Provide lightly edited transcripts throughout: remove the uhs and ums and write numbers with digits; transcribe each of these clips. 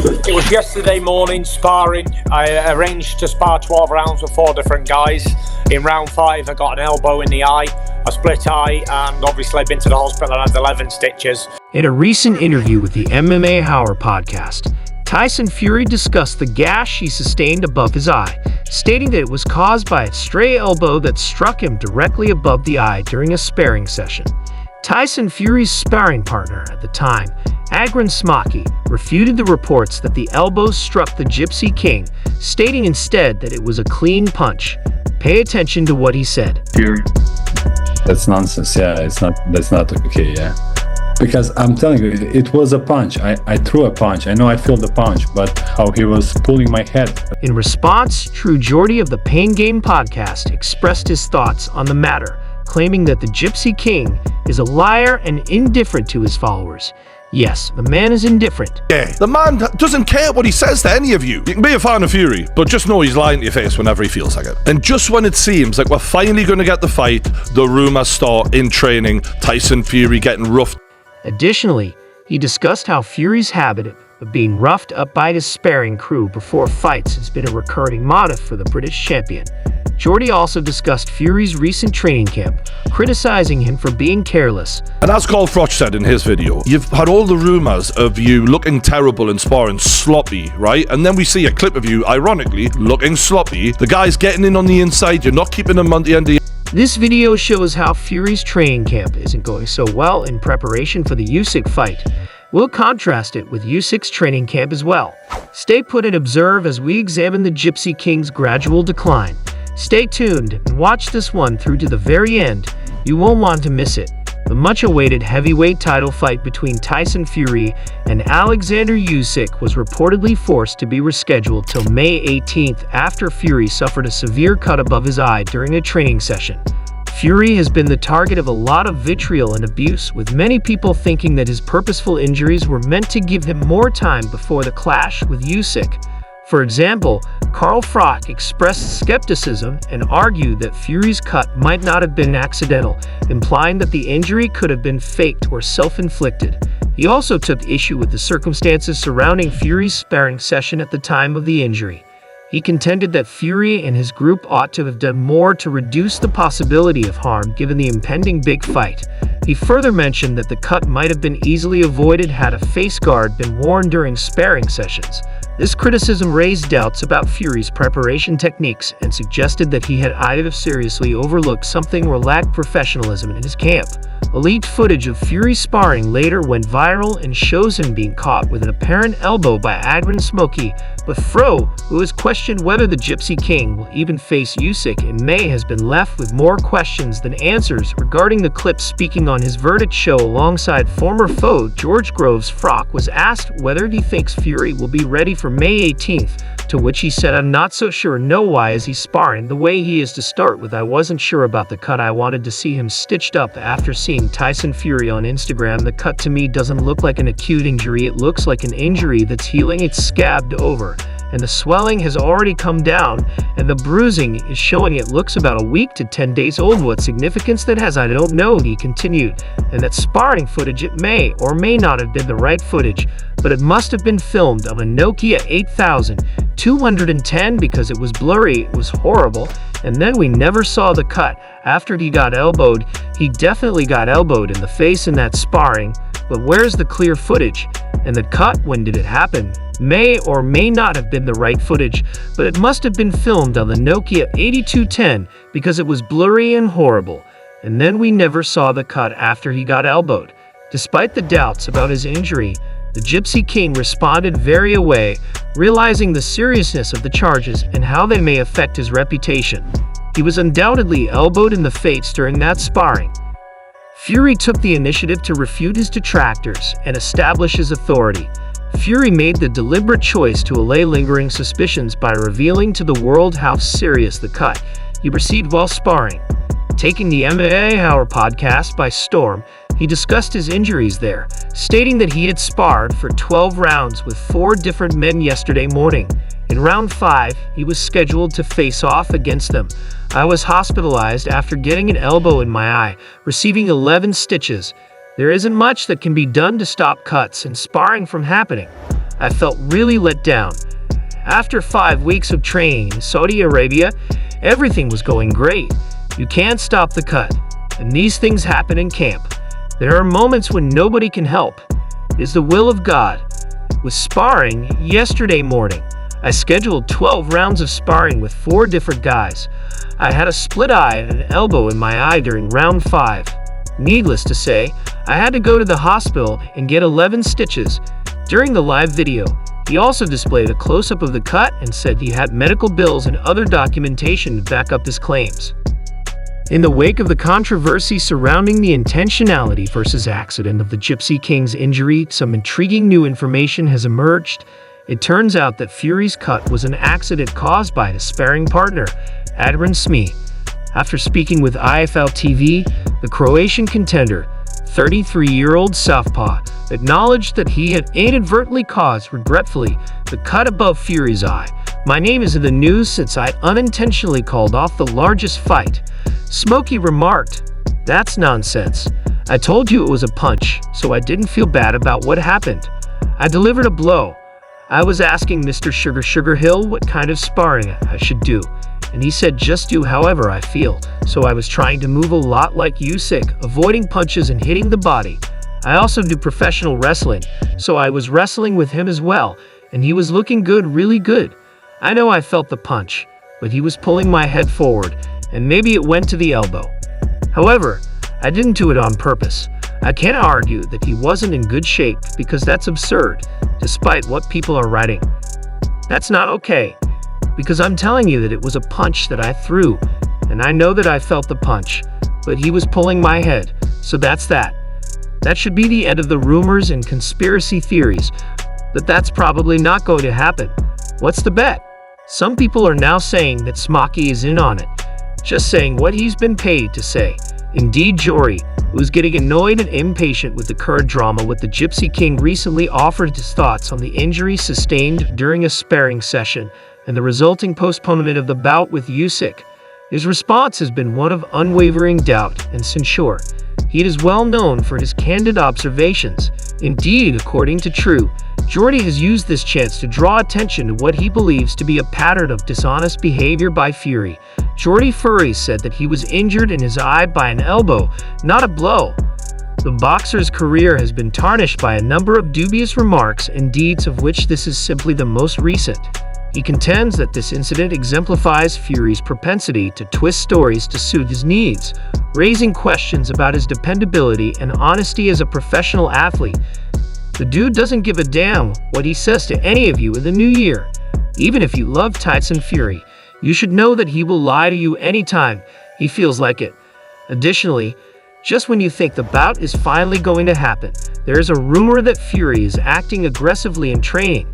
It was yesterday morning sparring. I arranged to spar 12 rounds with 4 different guys. In round 5, I got an elbow in the eye, a split eye, and obviously I've been to the hospital and had 11 stitches. In a recent interview with the MMA Hour podcast, Tyson Fury discussed the gash he sustained above his eye, stating that it was caused by a stray elbow that struck him directly above the eye during a sparring session. Tyson Fury's sparring partner at the time, Agron Smaki, refuted the reports that the elbow struck the Gypsy King, stating instead that it was a clean punch. Pay attention to what he said. Fury. That's nonsense. Yeah, that's not okay. Yeah. Because I'm telling you, it was a punch. I threw a punch. I know I feel the punch, but how he was pulling my head. In response, True Geordie of the Pain Game podcast expressed his thoughts on the matter, claiming that the Gypsy King is a liar and indifferent to his followers. Yes, the man is indifferent. Yeah, the man doesn't care what he says to any of you. You can be a fan of Fury, but just know he's lying to your face whenever he feels like it. And just when it seems like we're finally going to get the fight, the rumors start in training, Tyson Fury getting roughed. Additionally, he discussed how Fury's habit of being roughed up by his sparring crew before fights has been a recurring motif for the British champion. Geordie also discussed Fury's recent training camp, criticizing him for being careless. And as Carl Froch said in his video, you've had all the rumors of you looking terrible in sparring, sloppy, right? And then we see a clip of you, ironically, looking sloppy. The guy's getting in on the inside, you're not keeping him on the end of This video shows how Fury's training camp isn't going so well in preparation for the Usyk fight. We'll contrast it with Usyk's training camp as well. Stay put and observe as we examine the Gypsy King's gradual decline. Stay tuned and watch this one through to the very end. You won't want to miss it. The much-awaited heavyweight title fight between Tyson Fury and Alexander Usyk was reportedly forced to be rescheduled till May 18th after Fury suffered a severe cut above his eye during a training session. Fury has been the target of a lot of vitriol and abuse, with many people thinking that his purposeful injuries were meant to give him more time before the clash with Usyk. For example, Carl Froch expressed skepticism and argued that Fury's cut might not have been accidental, implying that the injury could have been faked or self-inflicted. He also took issue with the circumstances surrounding Fury's sparring session at the time of the injury. He contended that Fury and his group ought to have done more to reduce the possibility of harm given the impending big fight. He further mentioned that the cut might have been easily avoided had a face guard been worn during sparring sessions. This criticism raised doubts about Fury's preparation techniques and suggested that he had either seriously overlooked something or lacked professionalism in his camp. Elite footage of Fury sparring later went viral and shows him being caught with an apparent elbow by Agron Smokey, but Fro, who has questioned whether the Gypsy King will even face Usyk in May, has been left with more questions than answers regarding the clip. Speaking on his verdict show alongside former foe George Groves, Froch was asked whether he thinks Fury will be ready for May 18th, to which he said, "I'm not so sure. No, why is he sparring the way he is to start with? I wasn't sure about the cut. I wanted to see him stitched up." After seeing Tyson Fury on Instagram, "The cut to me doesn't look like an acute injury. It looks like an injury that's healing. It's scabbed over, and the swelling has already come down, and the bruising is showing. It looks about a week to 10 days old. What significance that has, I don't know," he continued. And that sparring footage, it may or may not have been the right footage, but it must have been filmed of a Nokia 8210 because it was blurry. It was horrible. And then we never saw the cut after he got elbowed. He definitely got elbowed in the face in that sparring, but where's the clear footage? And the cut, when did it happen? May or may not have been the right footage, but it must have been filmed on the Nokia 8210 because it was blurry and horrible. And then we never saw the cut after he got elbowed. Despite the doubts about his injury, the Gypsy King responded very away, realizing the seriousness of the charges and how they may affect his reputation. He was undoubtedly elbowed in the face during that sparring. Fury took the initiative to refute his detractors and establish his authority. Fury made the deliberate choice to allay lingering suspicions by revealing to the world how serious the cut he received while sparring. Taking the MMA Hour podcast by storm, he discussed his injuries there, stating that he had sparred for 12 rounds with 4 different men yesterday morning. In round 5, he was scheduled to face off against them. "I was hospitalized after getting an elbow in my eye, receiving 11 stitches. There isn't much that can be done to stop cuts and sparring from happening. I felt really let down. After 5 weeks of training in Saudi Arabia, everything was going great. You can't stop the cut, and these things happen in camp. There are moments when nobody can help. It's the will of God. With sparring, yesterday morning, I scheduled 12 rounds of sparring with 4 different guys. I had a split eye and an elbow in my eye during round 5. Needless to say, I had to go to the hospital and get 11 stitches. During the live video, he also displayed a close-up of the cut and said he had medical bills and other documentation to back up his claims. In the wake of the controversy surrounding the intentionality versus accident of the Gypsy King's injury, some intriguing new information has emerged. It turns out that Fury's cut was an accident caused by his sparring partner, Adrian Smee. After speaking with IFL TV, the Croatian contender, 33-year-old southpaw, acknowledged that he had inadvertently caused, regretfully, the cut above Fury's eye. "My name is in the news since I unintentionally called off the largest fight," Smokey remarked. "That's nonsense. I told you it was a punch, so I didn't feel bad about what happened. I delivered a blow. I was asking Mr. Sugar Hill what kind of sparring I should do, and he said just do however I feel. So I was trying to move a lot like Usyk, avoiding punches and hitting the body. I also do professional wrestling, so I was wrestling with him as well, and he was looking good, really good. I know I felt the punch, but he was pulling my head forward, and maybe it went to the elbow. However, I didn't do it on purpose. I can't argue that he wasn't in good shape because that's absurd, despite what people are writing. That's not okay, because I'm telling you that it was a punch that I threw, and I know that I felt the punch, but he was pulling my head, so that's that. That should be the end of the rumors and conspiracy theories, but that's probably not going to happen. What's the bet? Some people are now saying that Smokey is in on it, just saying what he's been paid to say. Indeed, Jory, who is getting annoyed and impatient with the current drama with the Gypsy King, recently offered his thoughts on the injury sustained during a sparring session and the resulting postponement of the bout with Usyk. His response has been one of unwavering doubt and censure. He is well known for his candid observations. Indeed, according to True, Jordy has used this chance to draw attention to what he believes to be a pattern of dishonest behavior by Fury. Jordy Fury said that he was injured in his eye by an elbow, not a blow. The boxer's career has been tarnished by a number of dubious remarks and deeds, of which this is simply the most recent. He contends that this incident exemplifies Fury's propensity to twist stories to suit his needs, raising questions about his dependability and honesty as a professional athlete. The dude doesn't give a damn what he says to any of you in the new year. Even if you love Tyson Fury, you should know that he will lie to you anytime he feels like it. Additionally, just when you think the bout is finally going to happen, there is a rumor that Fury is acting aggressively in training.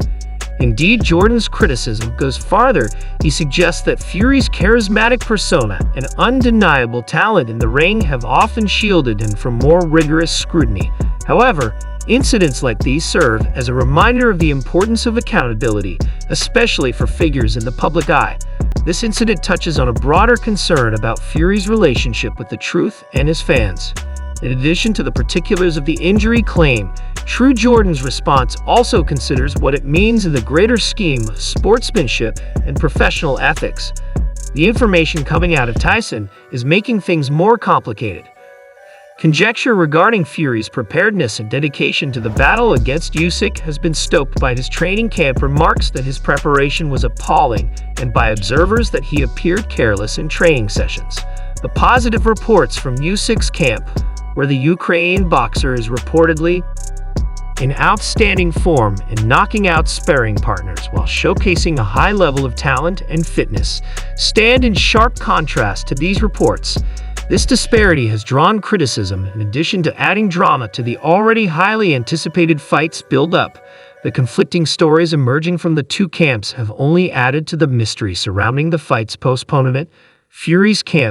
Indeed, Jordan's criticism goes farther. He suggests that Fury's charismatic persona and undeniable talent in the ring have often shielded him from more rigorous scrutiny. However, incidents like these serve as a reminder of the importance of accountability, especially for figures in the public eye. This incident touches on a broader concern about Fury's relationship with the truth and his fans. In addition to the particulars of the injury claim, True Jordan's response also considers what it means in the greater scheme of sportsmanship and professional ethics. The information coming out of Tyson is making things more complicated. Conjecture regarding Fury's preparedness and dedication to the battle against Usyk has been stoked by his training camp remarks that his preparation was appalling, and by observers that he appeared careless in training sessions. The positive reports from Usyk's camp, where the Ukrainian boxer is reportedly in outstanding form and knocking out sparring partners while showcasing a high level of talent and fitness, stand in sharp contrast to these reports. This disparity has drawn criticism in addition to adding drama to the already highly anticipated fight's build-up. The conflicting stories emerging from the two camps have only added to the mystery surrounding the fight's postponement. Fury's camp